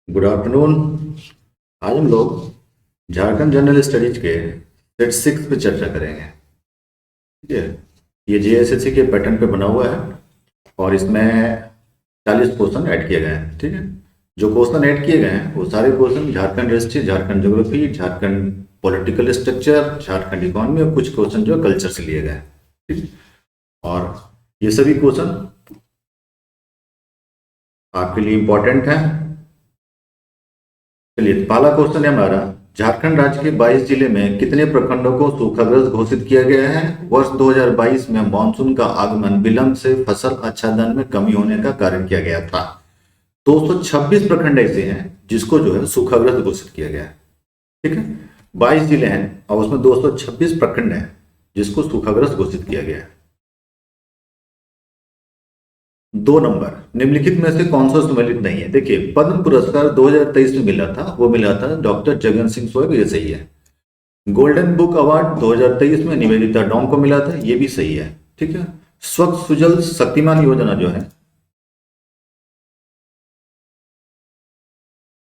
Good afternoon. आज हम लोग झारखंड जनरल स्टडीज के सेट 6 पे चर्चा करेंगे। ठीक है, ये जेएसएससी के पैटर्न पे बना हुआ है और इसमें 40 क्वेश्चन ऐड किए गए हैं। ठीक है, जो क्वेश्चन ऐड किए गए हैं वो सारे question Jharkhand history, Jharkhand geography, Jharkhand political structure, Jharkhand economy और कुछ क्वेश्चन जो कल्चर से लिए गए हैं। ठीक है, और ये सभी क्वेश्चन आपके लिए इंपॉर्टेंट है। चलिए, पहला क्वेश्चन है हमारा, झारखंड राज्य के 22 जिले में कितने प्रखंडों को सूखाग्रस्त घोषित किया गया है? वर्ष 2022 में मानसून का आगमन विलंब से फसल आच्छादन में कमी होने का कारण किया गया था। 226 प्रखंड ऐसे हैं जिसको जो है सूखाग्रस्त घोषित किया गया है। ठीक है, 22 जिले हैं और उसमें 226 प्रखंड हैं जिसको सूखाग्रस्त घोषित किया गया है। 2 नंबर, निम्नलिखित में से कौन सा सम्मिलित नहीं है? देखिए, पद्म पुरस्कार 2023 में मिला था, वो मिला था डॉक्टर जगन सिंह सोहेब, ये सही है। गोल्डन बुक अवार्ड 2023 में निवेदिता डॉम को मिला था, ये भी सही है। ठीक है, स्वच्छ सुजल शक्तिमान योजना जो है,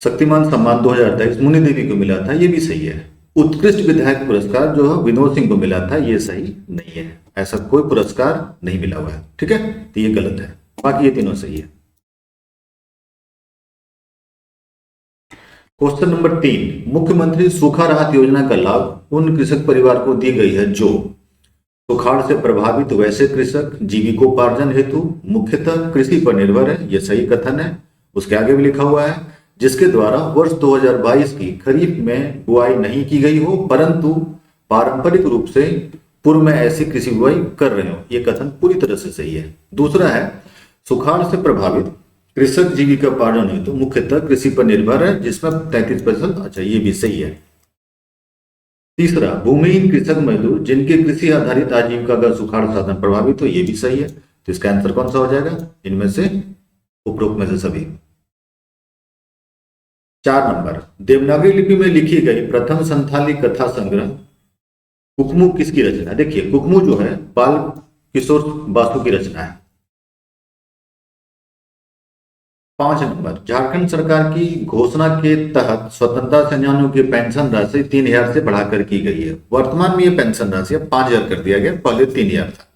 शक्तिमान सम्मान 2023 मुनि देवी को मिला था, ये भी सही है। उत्कृष्ट विधायक पुरस्कार जो है विनोद सिंह को मिला था, ये सही नहीं है। ऐसा कोई पुरस्कार नहीं मिला हुआ है। ठीक है, तो ये गलत है, बाकी ये तीनों सही है। क्वेश्चन नंबर 3, मुख्यमंत्री सूखा राहत योजना का लाभ उन कृषक परिवार को दी गई है जो सुखाड़ से प्रभावित वैसे कृषक जीविकोपार्जन हेतु मुख्यतः कृषि पर निर्भर है, यह सही कथन है। उसके आगे भी लिखा हुआ है, जिसके द्वारा वर्ष 2022 की खरीफ में बुआई नहीं की गई हो परंतु पारंपरिक रूप से पूर्व में ऐसी कृषि बुआई कर रहे हो, यह कथन पूरी तरह से सही है। दूसरा है, सुखाड़ से प्रभावित कृषक जीविकोपार्जन हेतु मुख्यतः कृषि पर निर्भर है, जिसमें 33%, अच्छा ये भी सही है। तीसरा, भूमिहीन कृषक मजदूर जिनके कृषि आधारित आजीविका का सुखाड़ साधन प्रभावित हो, ये भी सही है। तो इसका आंसर कौन सा हो जाएगा? इनमें से उपरोक्त में से सभी। 4 नंबर, देवनागरी लिपि में लिखी गई प्रथम संथाली कथा संग्रह कुकमू किसकी रचना है? देखिए, कुकमू जो है बाल किशोर बासु की रचना है। 5 नंबर, झारखंड सरकार की घोषणा के तहत स्वतंत्रता सेनानियों की पेंशन राशि 3000 से बढ़ाकर की गई है। वर्तमान में ये पेंशन राशि 5000 कर दिया गया, पहले 3000 था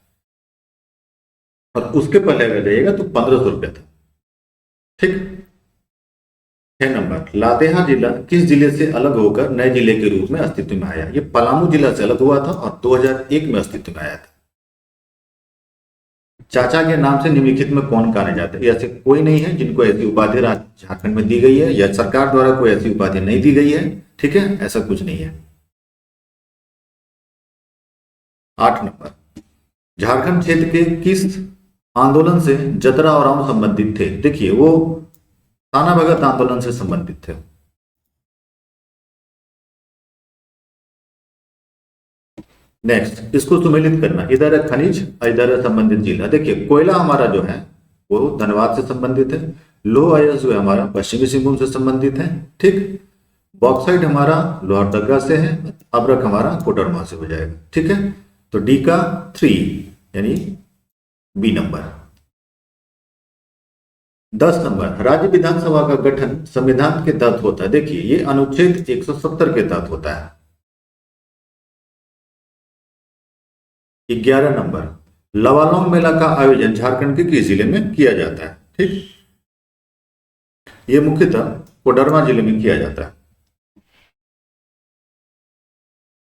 और उसके पहले अगर जाइएगा तो 1500 रुपया था। ठीक। 6 नंबर, लातेहार जिला किस जिले से अलग होकर नए जिले के रूप में अस्तित्व में आया? ये पलामू जिला से अलग हुआ था और 2001 में अस्तित्व में आया था। चाचा के नाम से निम्नलिखित में कौन कहा जाता है? ऐसे कोई नहीं है जिनको ऐसी उपाधि झारखंड में दी गई है, या सरकार द्वारा कोई ऐसी उपाधि नहीं दी गई है। ठीक है, ऐसा कुछ नहीं है। 8 नंबर, झारखंड क्षेत्र के किस आंदोलन से जतरा और राव संबंधित थे? देखिए, वो ताना भगत आंदोलन से संबंधित थे। नेक्स्ट, इसको सुमेलित करना, इधर है खनिज और इधर है संबंधित जिला। देखिए, कोयला हमारा जो है वो धनबाद से संबंधित है, लौह अयस्क जो है हमारा पश्चिमी सिंहभूम से संबंधित है। ठीक, बॉक्साइट हमारा लोहरदगा से है, अब्रक हमारा कोडरमा से हो जाएगा। ठीक है, तो डी का 3 यानी बी नंबर। 10 नंबर, राज्य विधानसभा का गठन संविधान के तहत होता है। देखिए, ये अनुच्छेद 170 के तहत होता है। 11 नंबर, लवालोंग मेला का आयोजन झारखंड के किस जिले में किया जाता है? ठीक, ये मुख्यतः कोडरमा जिले में किया जाता है।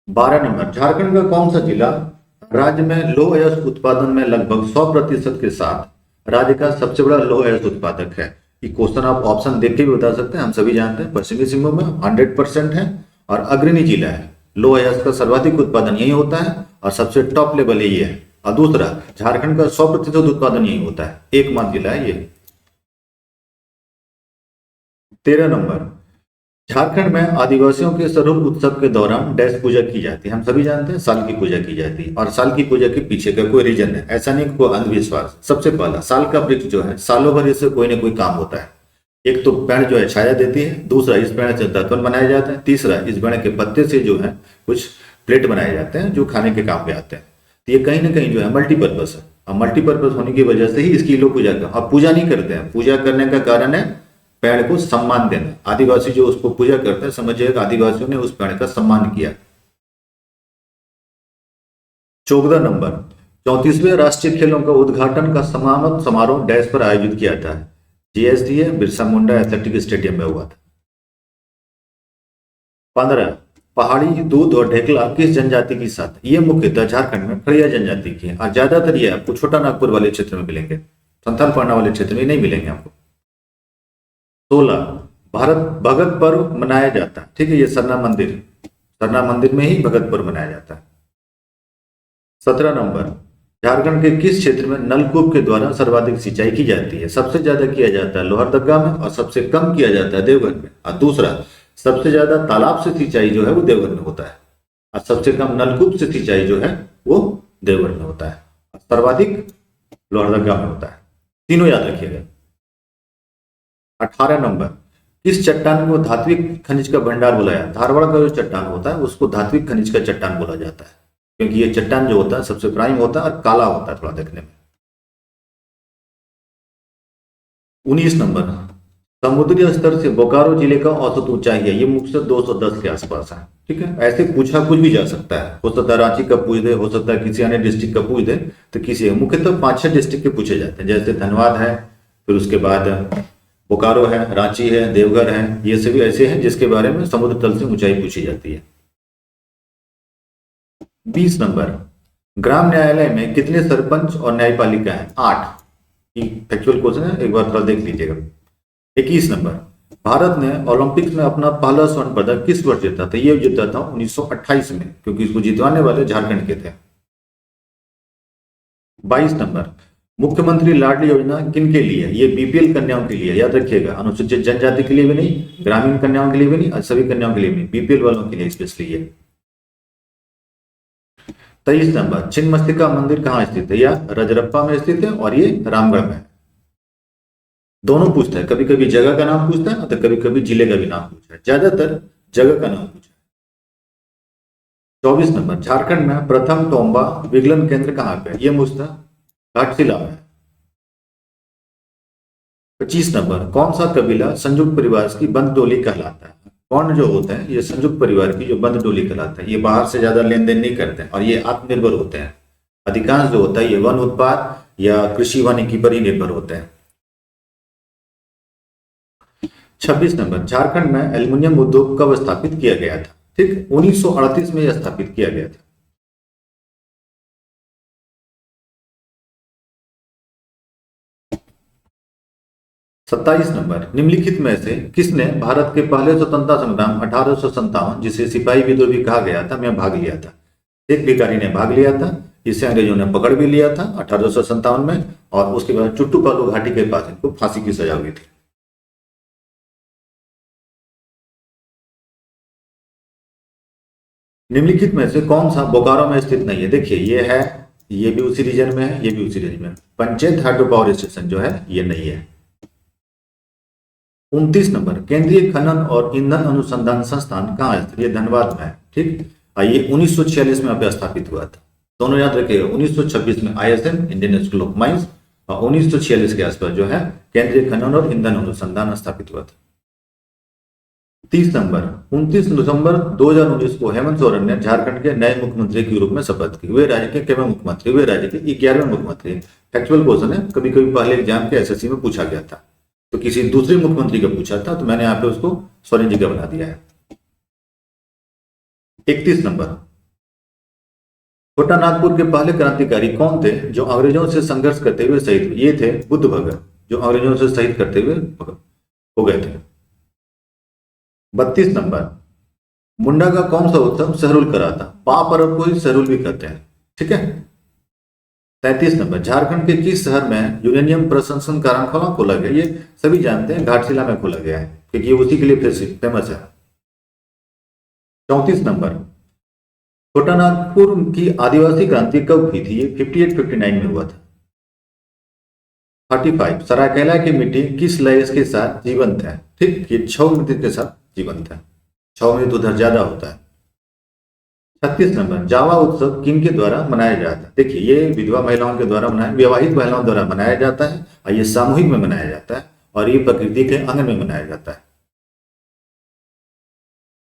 12 नंबर, झारखंड का कौन सा जिला राज्य में लौह अयस्क उत्पादन में लगभग 100% के साथ राज्य का सबसे बड़ा लौह अयस्क उत्पादक है? ये क्वेश्चन आप ऑप्शन देख के भी बता सकते हैं। हम सभी जानते हैं पश्चिमी सिंहभूम में 100% है और अग्रणी जिला है, लौह अयस्क का सर्वाधिक उत्पादन यही होता है और सबसे टॉप लेवल यही है। और दूसरा, झारखंड का 100% उत्पादन यही होता है, एकमात्र जिला है ये। 13 नंबर, झारखंड में आदिवासियों के स्वरूप उत्सव के दौरान डैश पूजा की जाती है। हम सभी जानते हैं साल की पूजा की जाती है और साल की पूजा के पीछे का कोई रीजन है, ऐसा नहीं कोई अंधविश्वास। सबसे पहला, साल का वृक्ष जो है सालों भर इससे कोई ना कोई काम होता है। एक तो पेड़ जो है छाया देती है, दूसरा इस पेड़ से दर्पण बनाया जाता है, तीसरा इस पेड़ के पत्ते से जो है कुछ प्लेट बनाए जाते हैं जो खाने के काम पे आते हैं। तो ये कहीं ना कहीं जो है मल्टीपर्पज है और मल्टीपर्पज होने की वजह से ही इसकी लोग पूजा कर, और पूजा नहीं करते हैं। पूजा करने का कारण है पेड़ को सम्मान देना। आदिवासी जो उसको पूजा करते हैं, समझिए आदिवासियों ने उस पेड़ का सम्मान किया। 14 नंबर, 34वें राष्ट्रीय खेलों का उद्घाटन का समापन समारोह डैश पर आयोजित किया था। जीएसडी है, बिरसा मुंडा एथलेटिक स्टेडियम में हुआ था। 15, पहाड़ी दूध और ढेकला किस जनजाति की साथ? ये मुख्यतः झारखंड में खड़िया जनजाति की है और ज्यादातर ये आपको छोटा नागपुर वाले क्षेत्र में मिलेंगे, संथाल पांडा वाले क्षेत्र में नहीं मिलेंगे आपको। 16, भारत भगत पर्व मनाया जाता है, ठीक है, ये सरना मंदिर में ही भगत पर्व मनाया जाता है। 17 नंबर, झारखंड के किस क्षेत्र में नलकूप के द्वारा सर्वाधिक सिंचाई की जाती है? सबसे ज्यादा किया जाता है लोहरदगा में और सबसे कम किया जाता है देवघर में। और दूसरा, सबसे ज्यादा तालाब से सिंचाई जो है वो देवघर में होता है और सबसे कम नलकूप से सिंचाई जो है वो देवघर में होता है, सर्वाधिक लोहरदगा में होता है। तीनों याद रखिएगा। 18 नंबर, किस चट्टान को धात्विक खनिज का भंडार बोला जाता है? धारवाड़ का जो चट्टान होता है उसको धात्विक खनिज का चट्टान बोला जाता है, क्योंकि ये चट्टान जो होता है सबसे प्राइम होता है और काला होता है थोड़ा देखने में। 19 नंबर, समुद्री स्तर से बोकारो जिले का औसत ऊंचाई है, ये मुख्यतः 210 के आसपास है, ठीक है। ऐसे पूछा कुछ भी जा सकता है, हो सकता है रांची का पूछ दे, हो सकता है किसी अन्य डिस्ट्रिक्ट का पूछ दे, तो किसी मुख्यतः 5-6 डिस्ट्रिक्ट के पूछे जाते हैं, जैसे धनबाद है, फिर उसके बाद बोकारो है, रांची है, देवघर है, ये सभी ऐसे हैं जिसके बारे में समुद्र तल से ऊंचाई पूछी जाती है। 20 नंबर, ग्राम न्यायालय में कितने सरपंच और न्यायपालिका है? 8। फैक्चुअल क्वेश्चन है, एक बार थोड़ा देख लीजिएगा। 21 नंबर, भारत ने ओलंपिक्स में अपना पहला स्वर्ण पदक किस वर्ष जीता था? ये जीता था 1928 में, क्योंकि इसको जितवाने वाले झारखंड के थे। 22 नंबर, मुख्यमंत्री लाडली योजना किन के लिए? ये बीपीएल कन्याओं के लिए, याद रखिएगा, अनुसूचित जनजाति के लिए भी नहीं, ग्रामीण कन्याओं के लिए भी नहीं और सभी कन्याओं के लिए भी, बीपीएल वालों के लिए स्पेशली ये। 23 नंबर, छिन्नमस्तिका मंदिर कहाँ स्थित है? या रजरप्पा में स्थित है और ये रामगढ़ में है। दोनों पूछता है, कभी कभी जगह का नाम पूछता है तो कभी कभी जिले का भी नाम पूछता है, ज्यादातर जगह का नाम पूछा है। 24 नंबर, झारखंड में प्रथम तोम्बा विगलन केंद्र कहाँ पे? ये पूछता घाटशिला में। 25 नंबर, कौन सा कबीला संयुक्त परिवार की बंद डोली कहलाता है? कौन जो होता है ये संयुक्त परिवार की जो बंद डोली कहलाता है, ये बाहर से ज्यादा लेन देन नहीं करते हैं और ये आत्मनिर्भर होते हैं। अधिकांश जो होता है ये वन उत्पाद या कृषि वानिकी पर ही निर्भर होते हैं। 26 नंबर, झारखंड में एल्युमिनियम उद्योग कब स्थापित किया गया था? ठीक, 1938 में यह स्थापित किया गया था। 27 नंबर, निम्नलिखित में से किसने भारत के पहले स्वतंत्रता संग्राम 1857 जिसे सिपाही विद्रोह भी कहा गया था में भाग लिया था? एक भिखारी ने भाग लिया था, इसे अंग्रेजों ने पकड़ भी लिया था 1857 में और उसके बाद चुट्टू पालू घाटी के पास इनको फांसी की सजा हुई थी। निम्नलिखित में से कौन सा बोकारो में स्थित नहीं है? देखिए ये है, ये भी उसी रीजन में है, ये भी उसी रीजन में है। पंचायत हाइड्रो पावर स्टेशन जो है ये नहीं है। 29 नंबर, केंद्रीय खनन और ईंधन अनुसंधान संस्थान कहाँ है? ये धनबाद में है, ठीक। ये 1946 में यहाँ स्थापित हुआ था, दोनों याद रखिएगा। 1926 में ISM Indian institute of mines और 1946 के आसपास जो है केंद्रीय खनन और ईंधन अनुसंधान स्थापित हुआ था। 30 नंबर, 29 दिसंबर 2019 को हेमंत सोरेन ने झारखंड के नए मुख्यमंत्री के रूप में शपथ की। वे राज्य के केवल मुख्यमंत्री, वे राज्य के 11वें मुख्यमंत्री। फैक्चुअल क्वेश्चन है, कभी कभी पहले एग्जाम के एसएससी में पूछा गया था तो किसी दूसरे मुख्यमंत्री का पूछा था तो मैंने यहाँ पे उसको सोरेन जी का बना दिया है। 31 नंबर, छोटा नागपुर के पहले क्रांतिकारी कौन थे जो अंग्रेजों से संघर्ष करते हुए शहीद हुए? ये थे बुद्ध भगत, जो अंग्रेजों से शहीद करते हुए हो गए थे। 32 नंबर, मुंडा का कौन सा उत्सव सहरुल कराता? पा पर्व को ही सहरुल भी कहते हैं, ठीक है। 33 नंबर, झारखंड के किस शहर में यूरेनियम प्रसंस्करण कारखाना खोला गया? ये सभी जानते हैं, घाटशिला में खोला गया है क्योंकि ये उसी के लिए फेमस है। 34 नंबर, छोटा नागपुर की आदिवासी क्रांति कब हुई थी? ये 58-59 में हुआ था। 35, सरायकेला की मिट्टी किस लय के साथ जीवंत है? ठीक, ये छौ मिट्टी के साथ जीवंत है, छौ में तो उधर ज्यादा होता है। 36 नंबर, जावा उत्सव किन के द्वारा मनाया जाता है? देखिए ये विधवा महिलाओं के द्वारा मनाया, विवाहित महिलाओं द्वारा मनाया जाता है और ये सामूहिक में मनाया जाता है और ये प्रकृति के अंग में मनाया जाता है।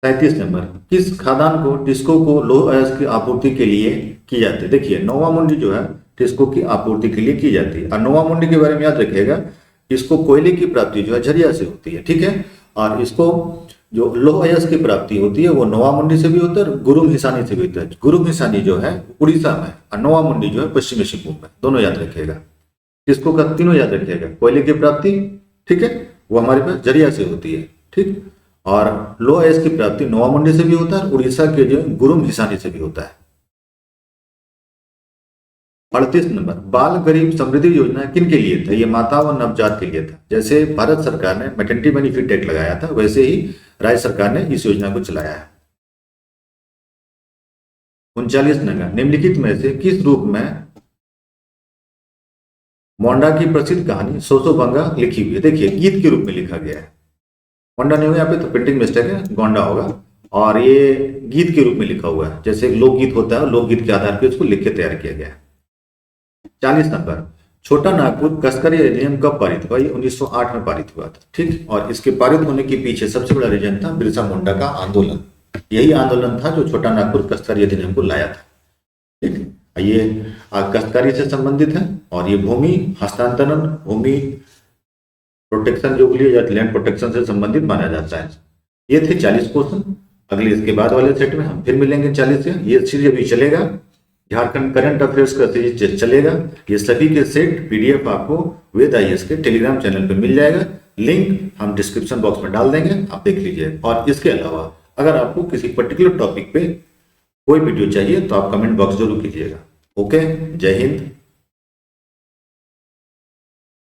37 नंबर, किस खादान को टिस्को को लौह अयस्क की आपूर्ति के लिए की जाती है? देखिए नोवा मुंडी जो है टिस्को की आपूर्ति के लिए की जाती है। और नोवा मुंडी के बारे में याद रखिएगा, इसको कोयले की प्राप्ति जो है झरिया से होती है, ठीक है। और इसको जो लौह अयस्क की प्राप्ति होती है वो नोवा मुंडी से भी होता है और गुरुम हिसानी से भी होता है। गुरुम हिसानी जो है उड़ीसा में और नोवा मुंडी जो है पश्चिमी सिंहभूम में, दोनों याद रखिएगा। किसको का तीनों याद रखिएगा। कोयले की प्राप्ति, ठीक है, वो हमारे पास झरिया से होती है, ठीक। और लौह अयस्क की प्राप्ति नोवा मुंडी से भी होता है, उड़ीसा के जो गुरुम हिसानी से भी होता है। 38 नंबर, बाल गरीब समृद्धि योजना किन के लिए था? ये माता व नवजात के लिए था। जैसे भारत सरकार ने मैटरनिटी बेनिफिट एक्ट लगाया था, वैसे ही राज्य सरकार ने इस योजना को चलाया है। 39 नंबर, निम्नलिखित में से किस रूप में मोंडा की प्रसिद्ध कहानी सोसोबंगा लिखी हुई है? देखिए गीत के रूप में लिखा गया है। मोंडा नहीं हुआ यहाँ पे तो प्रिंटिंग मिस्टेक है, गोंडा होगा। और ये गीत के रूप में लिखा हुआ है, जैसे लोकगीत होता है, लोकगीत के आधार पर उसको लिख के तैयार किया गया है। 40 नंबर, छोटा नागपुर कसकरी अधिनियम कब पारित हुआ? ये 1908 में पारित हुआ था, ठीक। और इसके पारित होने के पीछे सबसे बड़ा रीजन था बिरसा मुंडा का आंदोलन। यही आंदोलन था जो छोटा नागपुर कसकरी अधिनियम को लाया था, ठीक। ये कसकारी से संबंधित है और ये भूमि हस्तांतरण, भूमि प्रोटेक्शन जो बोलिए जाती है, लैंड प्रोटेक्शन से संबंधित माना जाता है। ये थे 40 क्वेश्चन। अगले इसके बाद वाले सेट में हम फिर मिलेंगे 40 से। ये सीरीज अभी चलेगा, झारखंड करंट अफेयर्स का सीरीज चलेगा। ये सभी के सेट पीडीएफ आपको वेद IAS के टेलीग्राम चैनल पे मिल जाएगा। लिंक हम डिस्क्रिप्शन बॉक्स में डाल देंगे, आप देख लीजिए। और इसके अलावा अगर आपको किसी पर्टिकुलर टॉपिक पे कोई वीडियो चाहिए तो आप कमेंट बॉक्स जरूर कीजिएगा। ओके, जय हिंद।